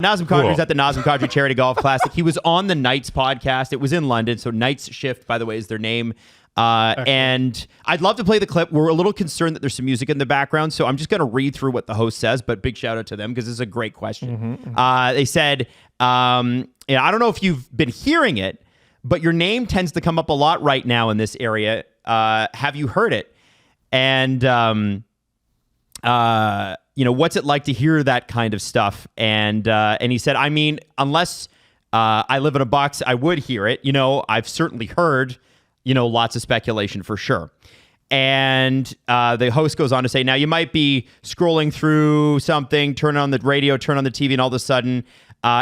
Nazem Kadri was at the Nazem Kadri Charity Golf Classic. He was on the Knights podcast. It was in London, so Knights Shift, by the way, is their name. And I'd love to play the clip. We're a little concerned that there's some music in the background, so I'm just going to read through what the host says, but big shout out to them because this is a great question. They said, I don't know if you've been hearing it, but your name tends to come up a lot right now in this area. Have you heard it? And, what's it like to hear that kind of stuff? And he said, I mean, unless I live in a box, I would hear it. I've certainly heard, lots of speculation for sure. And the host goes on to say, now you might be scrolling through something, turn on the radio, turn on the TV, and all of a sudden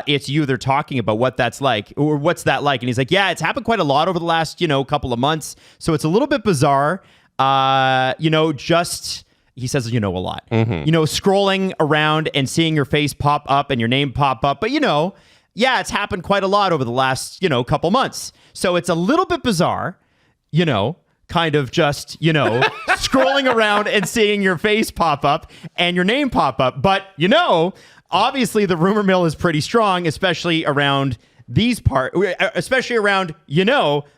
it's you they're talking about what that's like, or what's that like? And he's like, yeah, it's happened quite a lot over the last, couple of months. So it's a little bit bizarre. He says, a lot, scrolling around and seeing your face pop up and your name pop up. But, it's happened quite a lot over the last, couple months. So it's a little bit bizarre, kind of just, scrolling around and seeing your face pop up and your name pop up. But, obviously the rumor mill is pretty strong, especially around these parts, especially around,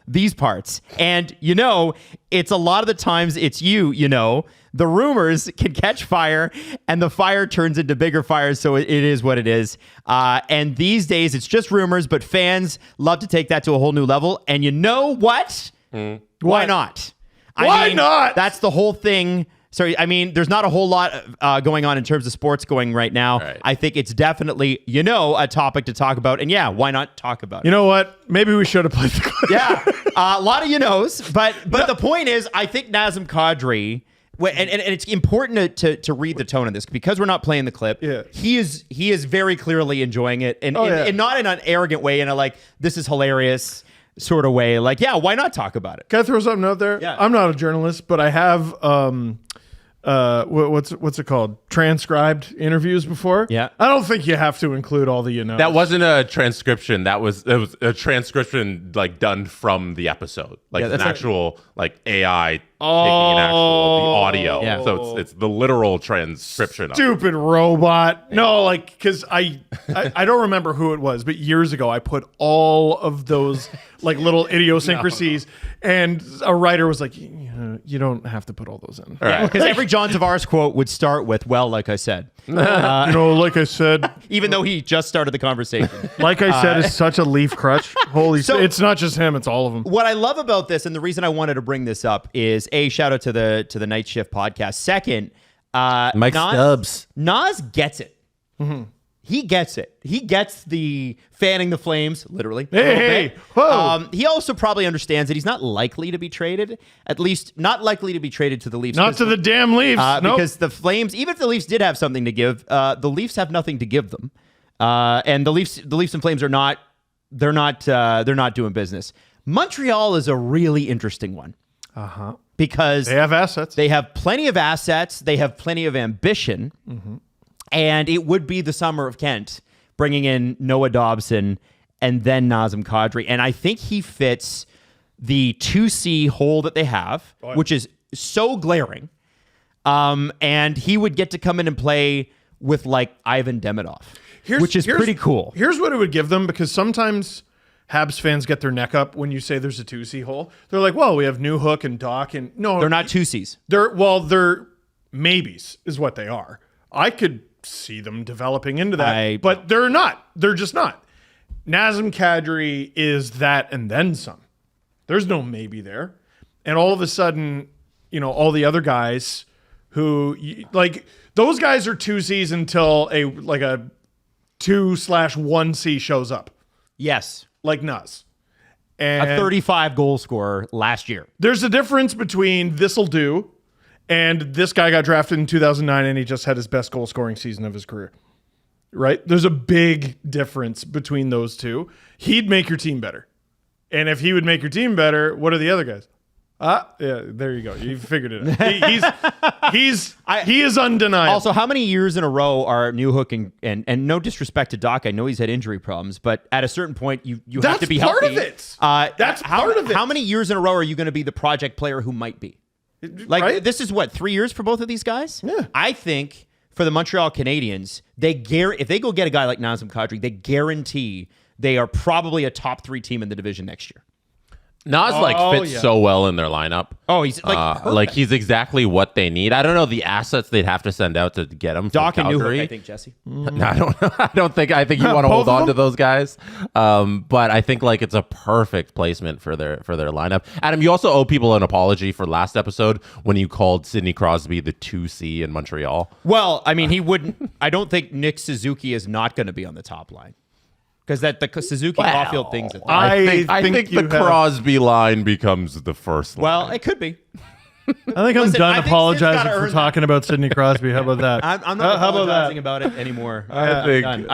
these parts. And, it's a lot of the times it's the rumors can catch fire and the fire turns into bigger fires. So it is what it is. And these days it's just rumors, but fans love to take that to a whole new level. And you know what? Why not? Why not? That's the whole thing. Sorry, there's not a whole lot going on in terms of sports going right now. Right. I think it's definitely, a topic to talk about. And yeah, why not talk about it? You know what? Maybe we should have played the clip. Yeah, a lot of knows. But the point is, I think Nazem Kadri, and it's important to read the tone of this because we're not playing the clip. Yeah. He is very clearly enjoying it and not in an arrogant way, in a this is hilarious sort of way. Why not talk about it? Can I throw something out there? Yeah. I'm not a journalist, but I have what's it called? Transcribed interviews before. Yeah. I don't think you have to include all the That wasn't a transcription. It was a transcription done from the episode. An actual AI taking the audio. Yeah. So it's the literal transcription. Stupid robot. Yeah. No, because I don't remember who it was, but years ago I put all of those little idiosyncrasies and a writer was like, you don't have to put all those in. Because every John Tavares quote would start with, well, like I said. Like I said. Even though he just started the conversation. Like I said, is such a leaf crutch. It's not just him, it's all of them. What I love about this, and the reason I wanted to bring this up is, A, shout out to the Night Shift podcast. Second, Mike Stubbs. Nas gets it. Mm-hmm. He gets it. He gets the fanning the flames, literally. Hey, whoa. He also probably understands that he's not likely to be traded, at least not likely to be traded to the Leafs. Not to the damn Leafs. Nope. Because the Flames, even if the Leafs did have something to give, the Leafs have nothing to give them. And the Leafs and Flames are not, they're not doing business. Montreal is a really interesting one. Uh-huh. Because they have assets. They have plenty of assets. They have plenty of ambition. Mm-hmm. And it would be the summer of Kent, bringing in Noah Dobson and then Nazem Kadri. And I think he fits the 2C hole that they have, which is so glaring. And he would get to come in and play with Ivan Demidov, which is pretty cool. Here's what it would give them, because sometimes Habs fans get their neck up when you say there's a 2C hole. They're like, well, we have Newhook and Doc. And no, they're not 2Cs. They're maybes is what they are. I could see them developing into that, but they're not. They're just not. Nazem Kadri is that and then some. There's no maybe there. And all of a sudden, all the other guys who those guys are 2Cs until a 2/1C shows up. Yes. Like Naz. And a 35 goal scorer last year. There's a difference between this'll do and this guy got drafted in 2009 and he just had his best goal scoring season of his career. Right? There's a big difference between those two. He'd make your team better. And if he would make your team better, what are the other guys? Yeah, there you go. You figured it out. He is undeniable. Also, how many years in a row are Newhook and no disrespect to Doc, I know he's had injury problems, but at a certain point you have to be healthy. That's part of it. That's part of it. How many years in a row are you going to be the project player who might be? Right? This is what, 3 years for both of these guys? Yeah. I think for the Montreal Canadiens, if they go get a guy like Nazem Kadri, they guarantee they are probably a top 3 team in the division next year. Nas fits so well in their lineup. Oh, he's perfect. He's exactly what they need. I don't know the assets they'd have to send out to get him. Doc from and Calgary. Newhook, I think, Jesse. No, I don't. I think you want to hold on to those guys. But I think it's a perfect placement for their lineup. Adam, you also owe people an apology for last episode when you called Sidney Crosby the 2C in Montreal. Well, I mean, he wouldn't. I don't think Nick Suzuki is not going to be on the top line. Because the Suzuki off-field things. I think the Crosby line becomes the first line. Well, it could be. I think I'm done apologizing for talking about Sidney Crosby. How about that? I'm not apologizing about it anymore. I've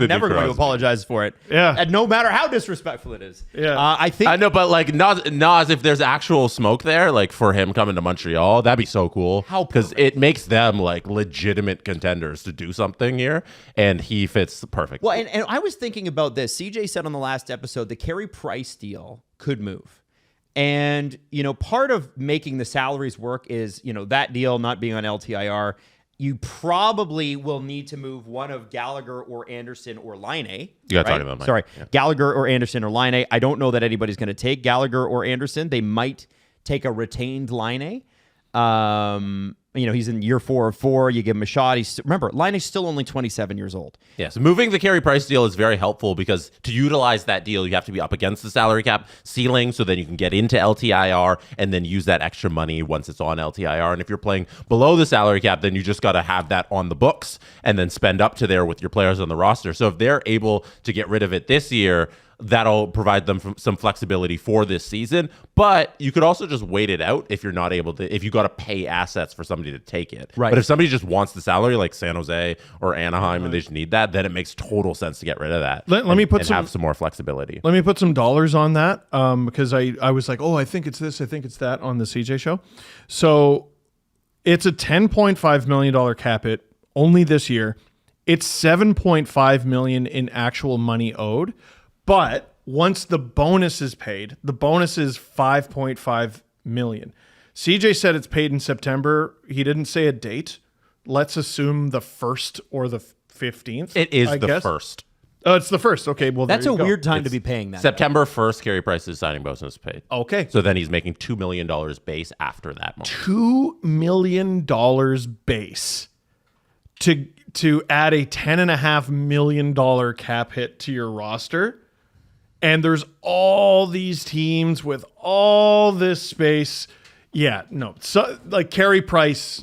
never going to apologize for it. Yeah. And no matter how disrespectful it is. Yeah. I know, but Nas, if there's actual smoke there, for him coming to Montreal, that'd be so cool. Because it makes them legitimate contenders to do something here, and he fits perfect. Well, and I was thinking about this. CJ said on the last episode the Carey Price deal could move. And, part of making the salaries work is, that deal not being on LTIR. You probably will need to move one of Gallagher or Anderson or Laine. You got to talk about Mike. Sorry. Yeah. Gallagher or Anderson or Laine. I don't know that anybody's going to take Gallagher or Anderson. They might take a retained Laine. He's in year 4 of 4. You give him a shot. Remember, Laine's still only 27 years old. Yes, moving the Carey Price deal is very helpful because to utilize that deal, you have to be up against the salary cap ceiling, so then you can get into LTIR and then use that extra money once it's on LTIR. And if you're playing below the salary cap, then you just got to have that on the books and then spend up to there with your players on the roster. So if they're able to get rid of it this year, that'll provide them some flexibility for this season. But you could also just wait it out if you're not able to, if you got to pay assets for somebody to take it. Right. But if somebody just wants the salary like San Jose or Anaheim and they just need that, then it makes total sense to get rid of that. Let me have some more flexibility. Let me put some dollars on that because I was like, I think it's this, I think it's that on the CJ show. So it's a $10.5 million cap hit only this year. It's $7.5 million in actual money owed. But once the bonus is paid, the bonus is $5.5 million. CJ said it's paid in September. He didn't say a date. Let's assume the 1st or the 15th. It is the 1st. Oh, it's the 1st. Okay, well, that's a weird time to be paying that. September 1st, Carey Price's signing bonus is paid. Okay. So then he's making $2 million base after that moment. $2 million base to add a $10.5 million cap hit to your roster. And there's all these teams with all this space. Yeah, no. So, Carey Price,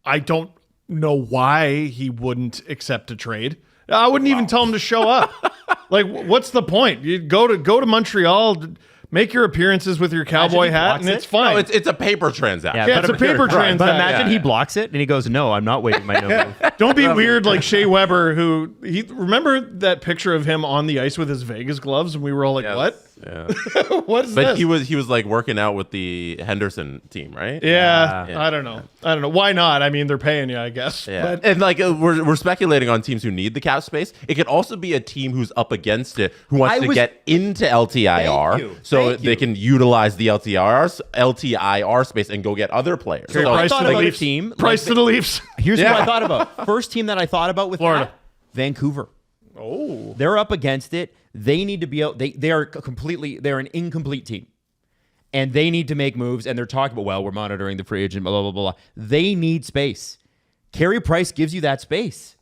I don't know why he wouldn't accept a trade. I wouldn't even tell him to show up. What's the point? You go to Montreal, make your appearances with your cowboy hat, and it's fine. No, it's a paper transaction. Yeah, it's a paper transaction. But imagine he blocks it and he goes, "No, I'm not waiting my no move." Don't be weird like Shea Weber, who remember that picture of him on the ice with his Vegas gloves, and we were all like, "What? Yeah. What is this?" But he was working out with the Henderson team, right? Yeah. I don't know. Why not? I mean, they're paying you, I guess. Yeah. And we're speculating on teams who need the cap space. It could also be a team who's up against it who wants to get into LTIR, so they can utilize the LTIR space and go get other players. So Price I to thought the about a Leafs. team. Price to the Leafs. Here's what I thought about. First team that I thought about with Florida. that, Vancouver. Oh. They're up against it. They need to be out. They're an incomplete team. And they need to make moves. And they're talking about, we're monitoring the free agent, blah, blah, blah, blah. They need space. Carey Price gives you that space.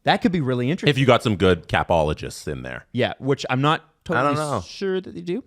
That could be really interesting. If you got some good capologists in there. Yeah, which I'm not totally know. sure that they do.